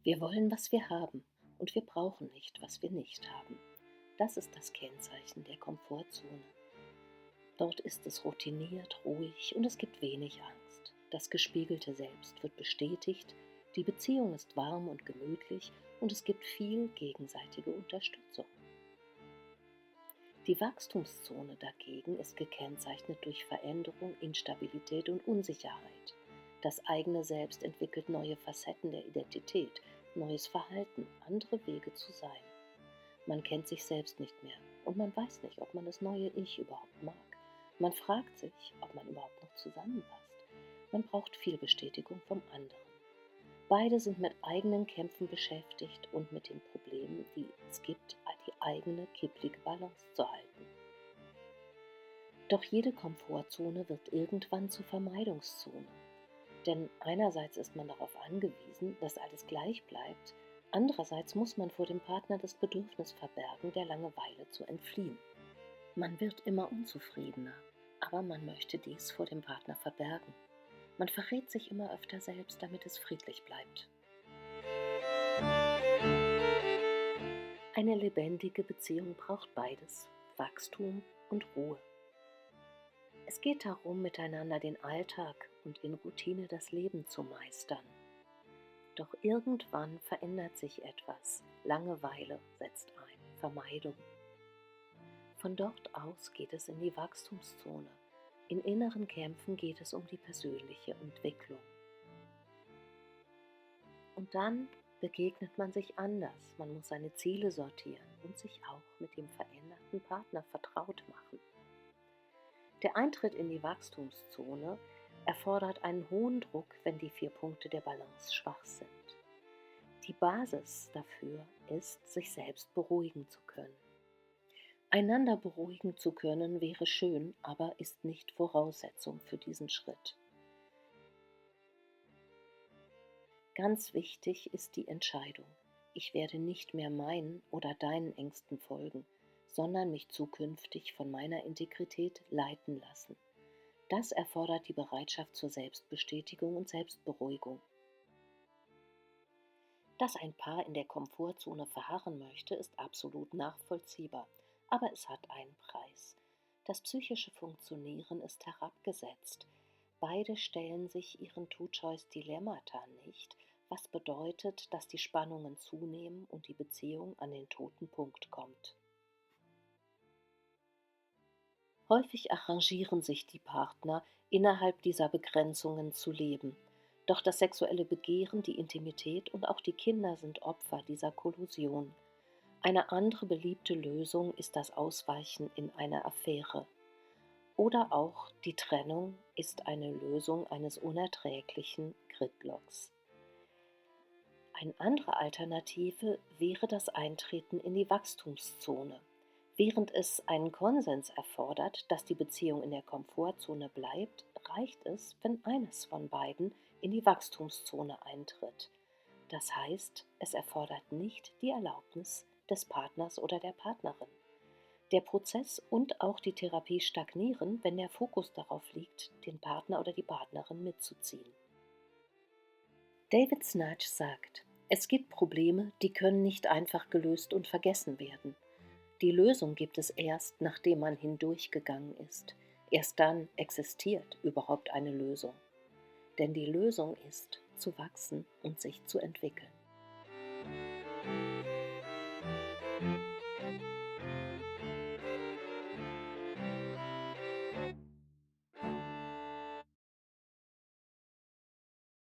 Wir wollen, was wir haben, und wir brauchen nicht, was wir nicht haben. Das ist das Kennzeichen der Komfortzone. Dort ist es routiniert, ruhig und es gibt wenig Angst. Das gespiegelte Selbst wird bestätigt, die Beziehung ist warm und gemütlich und es gibt viel gegenseitige Unterstützung. Die Wachstumszone dagegen ist gekennzeichnet durch Veränderung, Instabilität und Unsicherheit. Das eigene Selbst entwickelt neue Facetten der Identität, neues Verhalten, andere Wege zu sein. Man kennt sich selbst nicht mehr und man weiß nicht, ob man das neue Ich überhaupt mag. Man fragt sich, ob man überhaupt noch zusammenpasst. Man braucht viel Bestätigung vom anderen. Beide sind mit eigenen Kämpfen beschäftigt und mit den Problemen, die es gibt, die eigene kipplige Balance zu halten. Doch jede Komfortzone wird irgendwann zur Vermeidungszone. Denn einerseits ist man darauf angewiesen, dass alles gleich bleibt, andererseits muss man vor dem Partner das Bedürfnis verbergen, der Langeweile zu entfliehen. Man wird immer unzufriedener, aber man möchte dies vor dem Partner verbergen. Man verrät sich immer öfter selbst, damit es friedlich bleibt. Eine lebendige Beziehung braucht beides, Wachstum und Ruhe. Es geht darum, miteinander den Alltag und in Routine das Leben zu meistern. Doch irgendwann verändert sich etwas. Langeweile setzt ein, Vermeidung. Von dort aus geht es in die Wachstumszone. In inneren Kämpfen geht es um die persönliche Entwicklung. Und dann begegnet man sich anders. Man muss seine Ziele sortieren und sich auch mit dem veränderten Partner vertraut machen. Der Eintritt in die Wachstumszone erfordert einen hohen Druck, wenn die 4 Punkte der Balance schwach sind. Die Basis dafür ist, sich selbst beruhigen zu können. Einander beruhigen zu können wäre schön, aber ist nicht Voraussetzung für diesen Schritt. Ganz wichtig ist die Entscheidung. Ich werde nicht mehr meinen oder deinen Ängsten folgen, sondern mich zukünftig von meiner Integrität leiten lassen. Das erfordert die Bereitschaft zur Selbstbestätigung und Selbstberuhigung. Dass ein Paar in der Komfortzone verharren möchte, ist absolut nachvollziehbar, aber es hat einen Preis. Das psychische Funktionieren ist herabgesetzt. Beide stellen sich ihren Two-Choice-Dilemmata nicht, was bedeutet, dass die Spannungen zunehmen und die Beziehung an den toten Punkt kommt. Häufig arrangieren sich die Partner, innerhalb dieser Begrenzungen zu leben. Doch das sexuelle Begehren, die Intimität und auch die Kinder sind Opfer dieser Kollusion. Eine andere beliebte Lösung ist das Ausweichen in eine Affäre. Oder auch die Trennung ist eine Lösung eines unerträglichen Gridlocks. Eine andere Alternative wäre das Eintreten in die Wachstumszone. Während es einen Konsens erfordert, dass die Beziehung in der Komfortzone bleibt, reicht es, wenn eines von beiden in die Wachstumszone eintritt. Das heißt, es erfordert nicht die Erlaubnis des Partners oder der Partnerin. Der Prozess und auch die Therapie stagnieren, wenn der Fokus darauf liegt, den Partner oder die Partnerin mitzuziehen. David Snarch sagt, es gibt Probleme, die können nicht einfach gelöst und vergessen werden. Die Lösung gibt es erst, nachdem man hindurchgegangen ist. Erst dann existiert überhaupt eine Lösung. Denn die Lösung ist, zu wachsen und sich zu entwickeln.